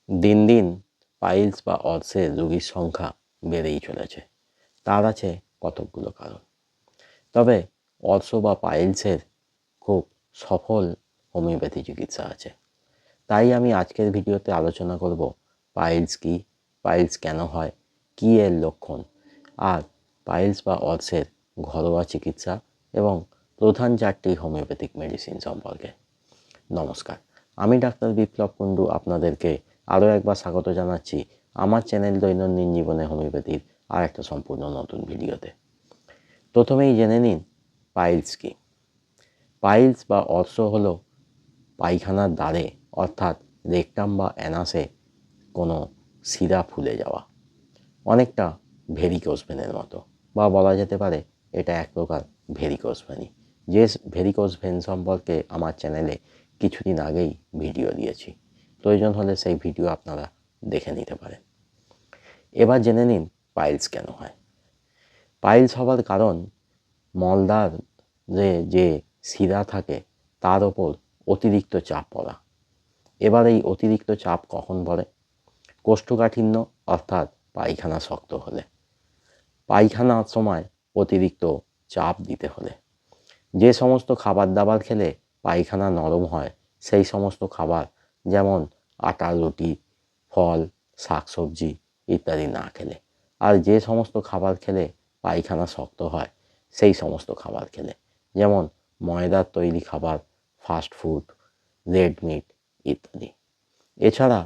দিন দিন পাইলস বা অর্সের রোগীর সংখ্যা বেড়েই চলেছে। তার আছে কতকগুলো কারণ। তবে অর্স বা পাইলসের খুব সফল হোমিওপ্যাথি চিকিৎসা আছে। তাই আমি আজকের ভিডিওতে আলোচনা করব পাইলস কী, পাইলস কেন হয়, কী এর লক্ষণ, আর পাইলস বা অর্সের ঘরোয়া চিকিৎসা এবং প্রধান 4টি হোমিওপ্যাথিক মেডিসিন সম্পর্কে। নমস্কার, আমি ডাক্তার বিপ্লব কুণ্ডু আপনাদেরকে আরও একবার স্বাগত জানাচ্ছি আমার চ্যানেল দৈনন্দিন জীবনে হোমিওপ্যাথির আর একটা সম্পূর্ণ নতুন ভিডিওতে। প্রথমেই জেনে নিন পাইলস কী। পাইলস বা অর্স হলো পায়খানার দ্বারে অর্থাৎ রেকটাম বা অ্যানাসে কোনো শিরা ফুলে যাওয়া, অনেকটা ভেরিকোজ ভেনের মতো, বা বলা যেতে পারে এটা এক প্রকার ভেরিকোজ ভেনই। যে ভেরিকোজ ভেন সম্পর্কে আমার চ্যানেলে কিছুদিন আগেই ভিডিও দিয়েছি, প্রয়োজন হলে সেই ভিডিও আপনারা দেখে নিতে পারেন। এবার জেনে নিন পাইলস কেন হয়। পাইলস হওয়ার কারণ মলদ্বার যে শিরা থাকে তার ওপর অতিরিক্ত চাপ পড়া। এবার এই অতিরিক্ত চাপ কখন পড়ে? কোষ্ঠকাঠিন্য অর্থাৎ পায়খানা শক্ত হলে, পায়খানার সময় অতিরিক্ত চাপ দিতে হলে, যে সমস্ত খাবার দাবার খেলে পায়খানা নরম হয় সেই সমস্ত খাবার, যেমন আটার রুটি, ফল, শাকসবজি ইত্যাদি না খেলে, আর যে সমস্ত খাবার খেলে পায়খানা শক্ত হয় সেই সমস্ত খাবার খেলে, যেমন ময়দার তৈরি খাবার, ফাস্ট ফুড, রেড মিট ইত্যাদি। এছাড়া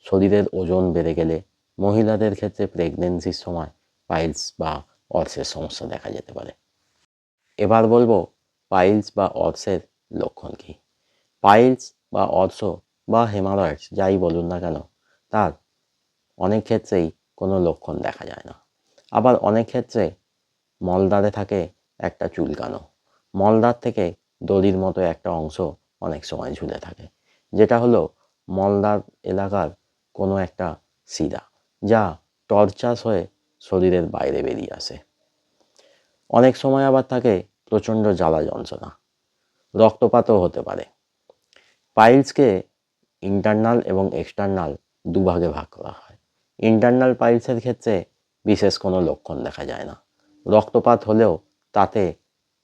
শরীরের ওজন বেড়ে গেলে, মহিলাদের ক্ষেত্রে প্রেগনেন্সির সময় পাইলস বা অর্সের সমস্যা দেখা যেতে পারে। এবার বলবো পাইলস বা অর্সের লক্ষণ কী। পাইলস বা অর্স বা হেমারয়েডস যাই বলুন না কেন, তার অনেক ক্ষেত্রেই কোনো লক্ষণ দেখা যায় না। আবার অনেক ক্ষেত্রে মলদ্বারে থাকে একটা চুলকানো, মলদ্বার থেকে দড়ির মতো একটা অংশ অনেক সময় ঝুলে থাকে, যেটা হলো মলদ্বার এলাকার কোনো একটা শিরা, যা টর্চাস হয়ে শরীরের বাইরে বেরিয়ে আসে। অনেক সময় আবার থাকে প্রচণ্ড জ্বালা যন্ত্রণা, রক্তপাতও হতে পারে। পাইলসকে ইন্টারনাল এবং এক্সটার্নাল দুভাগে ভাগ করা হয়। ইন্টারনাল পাইলসের ক্ষেত্রে বিশেষ কোনো লক্ষণ দেখা যায় না, রক্তপাত হলেও তাতে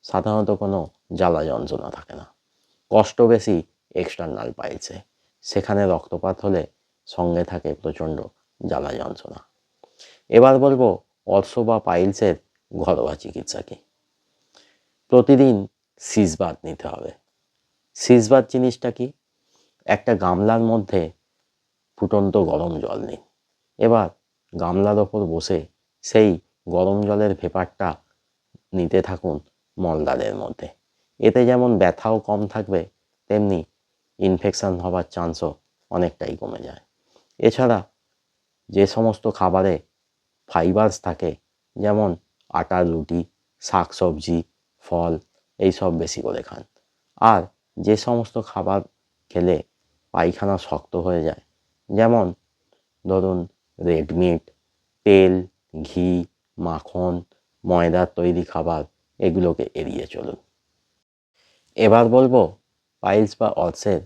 সাধারণত কোনো জ্বালা যন্ত্রণা থাকে না। কষ্ট বেশি এক্সটার্নাল পাইলসে, সেখানে রক্তপাত হলে সঙ্গে থাকে প্রচণ্ড জ্বালা যন্ত্রণা। এবার বলবো অর্স বা পাইলসের ঘরোয়া চিকিৎসা কী। প্রতিদিন সিজবাত নিতে হবে। সিজবাত জিনিসটা কি? একটা গামলার মধ্যে ফুটন্ত গরম জল নিন। এবার গামলার ওপর বসে সেই গরম জলের ভেপারটা নিতে থাকুন মলদ্বারের মধ্যে। এতে যেমন ব্যথাও কম থাকবে, তেমনি ইনফেকশন হওয়ার চান্সও অনেকটাই কমে যায়। এছাড়া যে সমস্ত খাবারে ফাইবারস থাকে, যেমন আটার রুটি, শাকসবজি, ফল, এইসব বেশি করে খান। আর যে সমস্ত খাবার খেলে পায়খানা শক্ত হয়ে যায়, যেমন ধরুন রেড মিট, তেল, ঘি, মাখন, ময়দার তৈরি খাবার, এগুলোকে এড়িয়ে চলুন। এবার বলবো পাইলস বা অর্সের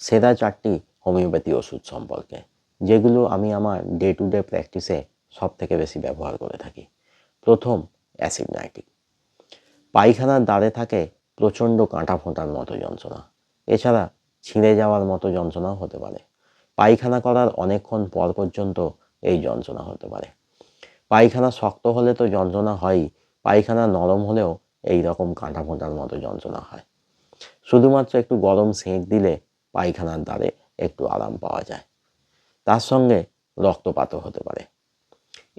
সেরা 4টি হোমিওপ্যাথি ওষুধ সম্পর্কে, যেগুলো আমি আমার ডে টু ডে প্র্যাকটিসে সব থেকে বেশি ব্যবহার করে থাকি। প্রথম, অ্যাসিড নাইট্রিক। পায়খানার দ্বারে থাকে প্রচণ্ড কাঁটা ফোঁটার মতো যন্ত্রণা, এছাড়া ছিঁড়ে যাওয়ার মতো যন্ত্রণাও হতে পারে। পায়খানা করার অনেকক্ষণ পর পর্যন্ত এই যন্ত্রণা হতে পারে। পায়খানা শক্ত হলে তো যন্ত্রণা হয়ই, পায়খানা নরম হলেও এই রকম কাঁটা ফোঁটার মতো যন্ত্রণা হয়। শুধুমাত্র একটু গরম সেঁক দিলে পায়খানার দ্বারে একটু আরাম পাওয়া যায়। তার সঙ্গে রক্তপাতও হতে পারে।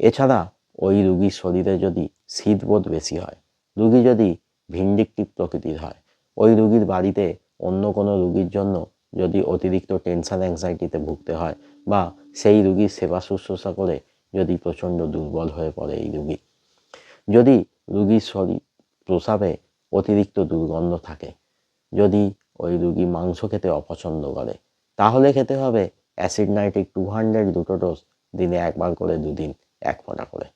এছাড়া ওই রুগীর শরীরে যদি শীতবোধ বেশি হয়, রুগী যদি ভিন্ডিকটিভ প্রকৃতির হয়, ওই রুগীর বাড়িতে অন্য কোনো রুগীর জন্য যদি অতিরিক্ত টেনশন অ্যাংজাইটিতে ভুগতে হয়, বা সেই রুগীর সেবা শুশ্রূষা করে যদি প্রচণ্ড দুর্বল হয়ে পড়ে এই রুগী, যদি রুগীর শরীর প্রস্রাবে অতিরিক্ত দুর্গন্ধ থাকে, যদি ওই রুগী মাংস খেতে অপছন্দ করে, তাহলে খেতে হবে অ্যাসিড নাইট্রিক 200 দুটো ডোজ, দিনে একবার করে 2 দিন 1 ফোঁটা করে।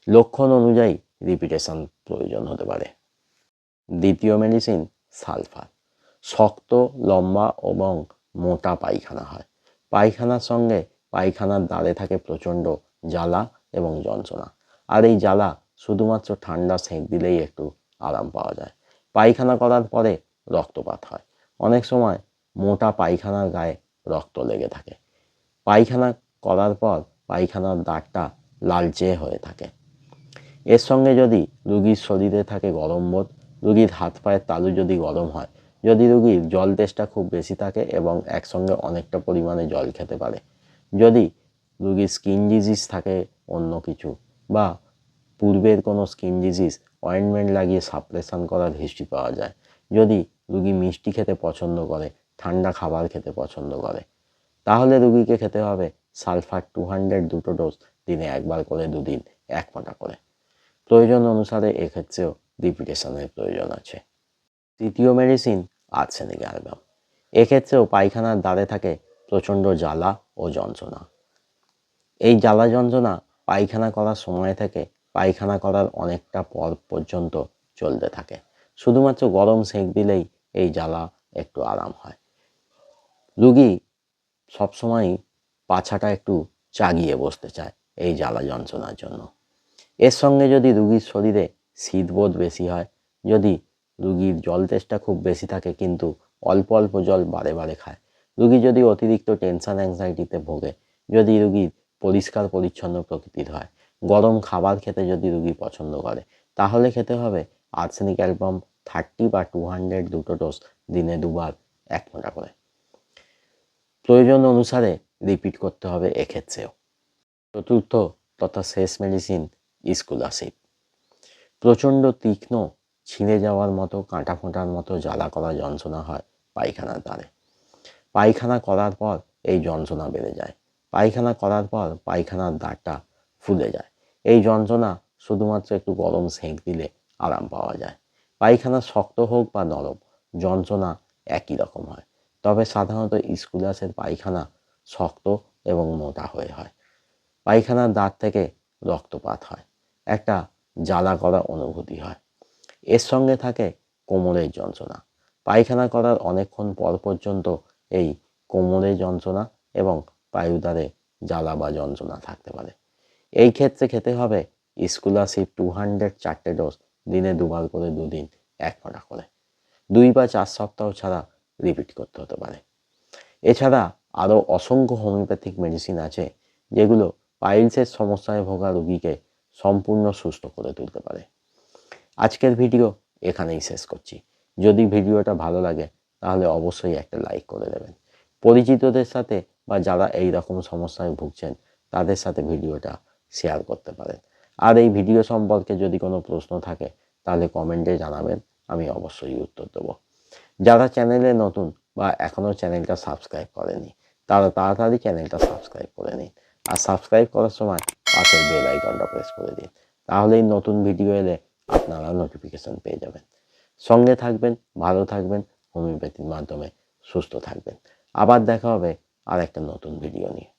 লক্ষণ অনুযায়ী রিপিটেশন প্রয়োজন হতে পারে। দ্বিতীয় মেডিসিন সালফার। শক্ত, লম্বা এবং মোটা পায়খানা হয়, পায়খানার সঙ্গে পায়খানার দ্বারে থাকে প্রচণ্ড জ্বালা এবং যন্ত্রণা। আর এই জ্বালা শুধুমাত্র ঠান্ডা সেঁক দিলেই একটু আরাম পাওয়া যায়। পায়খানা করার পরে রক্তপাত হয়। অনেক সময় মোটা পায়খানার গায়ে রক্ত লেগে থাকে। পায়খানা করার পর পায়খানার দাগটা লালচে হয়ে থাকে। এর সঙ্গে যদি রুগীর শরীরে থাকে গরম বোধ, রুগীর হাত পায়ের তালু যদি গরম হয়, যদি রুগীর জল তেষ্টা খুব বেশি থাকে এবং একসঙ্গে অনেকটা পরিমাণে জল খেতে পারে, যদি রুগীর স্কিন ডিজিজ থাকে অন্য কিছু, বা পূর্বের কোনো স্কিন ডিজিজ অয়েন্টমেন্ট লাগিয়ে সাপ্রেশন করার হিস্ট্রি পাওয়া যায়, যদি রুগী মিষ্টি খেতে পছন্দ করে, ঠান্ডা খাবার খেতে পছন্দ করে, তাহলে রুগীকে খেতে হবে সালফার 200 দুটো ডোজ, দিনে একবার করে 2 দিন 1 ফোঁটা করে। প্রয়োজন অনুসারে এক্ষেত্রেও রিপিটেশনের প্রয়োজন আছে। তৃতীয় মেডিসিন আর্সেনিক অ্যালবাম। এক্ষেত্রেও পায়খানার দ্বারে থাকে প্রচণ্ড জ্বালা ও যন্ত্রণা। এই জ্বালা যন্ত্রণা পায়খানা করার সময় থেকে পায়খানা করার অনেকটা পর পর্যন্ত চলতে থাকে। শুধুমাত্র গরম সেঁক দিলেই এই জ্বালা একটু আরাম হয়। রুগী সবসময়ই পাছাটা একটু চাগিয়ে বসতে চায় এই জ্বালা যন্ত্রণার জন্য। এর সঙ্গে যদি রুগীর শরীরে শীতবোধ বেশি হয়, যদি রুগীর জল তেষ্টা খুব বেশি থাকে কিন্তু অল্প অল্প জল বারে বারে খায়, রুগী যদি অতিরিক্ত টেনশন অ্যাংজাইটিতে ভোগে, যদি রুগীর পরিষ্কার পরিচ্ছন্ন প্রকৃতির হয়, গরম খাবার খেতে যদি রুগী পছন্দ করে, তাহলে খেতে হবে আর্সেনিক অ্যালবাম 30 বা 200 দুটো ডোজ, দিনে 2 বার 1 ফোঁটা করে। প্রয়োজন অনুসারে রিপিট করতে হবে এক্ষেত্রেও। চতুর্থ তথা শেষ মেডিসিন স্কোলারশিপ। প্রচণ্ড তীক্ষ্ণ ছিঁড়ে যাওয়ার মতো কাঁটা ফোঁটার মতো জ্বালা করা যন্ত্রণা হয় পায়খানার দ্বারে। পায়খানা করার পর এই যন্ত্রণা বেড়ে যায়। পায়খানা করার পর পায়খানার দ্বারটা ফুলে যায়। এই যন্ত্রণা শুধুমাত্র একটু গরম সেঁক দিলে আরাম পাওয়া যায়। পায়খানা শক্ত হোক বা নরম, যন্ত্রণা একই রকম হয়। তবে সাধারণত স্কুলাসের পায়খানা শক্ত এবং মোটা হয়ে হয়। পায়খানার দাঁত থেকে রক্তপাত হয়, একটা জ্বালা করা অনুভূতি হয়। এর সঙ্গে থাকে কোমরের যন্ত্রণা। পায়খানা করার অনেকক্ষণ পর পর্যন্ত এই কোমরের যন্ত্রণা এবং পায়ুদ্বারে জ্বালা বা যন্ত্রণা থাকতে পারে। এই ক্ষেত্রে খেতে হবে স্কোলারশিপ 200 4টে ডোজ, দিনে 2 বার করে 2 দিন 1 ফোঁটা করে। 2 বা 4 সপ্তাহ ছাড়া রিপিট করতে হতে পারে। এছাড়া আরও অসংখ্য হোমিওপ্যাথিক মেডিসিন আছে যেগুলো পাইলসের সমস্যায় ভোগা রোগীকে সম্পূর্ণ সুস্থ করে তুলতে পারে। আজকের ভিডিও এখানেই শেষ করছি। যদি ভিডিওটা ভালো লাগে তাহলে অবশ্যই একটা লাইক করে দেবেন। পরিচিতদের সাথে বা যারা এই রকম সমস্যায় ভুগছেন তাদের সাথে ভিডিওটা শেয়ার করতে পারেন। আর এই ভিডিও সম্পর্কে যদি কোনো প্রশ্ন থাকে তাহলে কমেন্টে জানাবেন, আমি অবশ্যই উত্তর দেবো। যারা চ্যানেলে নতুন বা এখনও চ্যানেলটা সাবস্ক্রাইব করেনি তারা তাড়াতাড়ি চ্যানেলটা সাবস্ক্রাইব করে নিন। আর সাবস্ক্রাইব করার সময় পাশের বেল আইকনটা প্রেস করে দিন, তাহলেই নতুন ভিডিও এলে আপনারা নোটিফিকেশন পেয়ে যাবেন। সঙ্গে থাকবেন, ভালো থাকবেন, হোমিওপ্যাথির মাধ্যমে সুস্থ থাকবেন। আবার দেখা হবে আর একটা নতুন ভিডিও নিয়ে।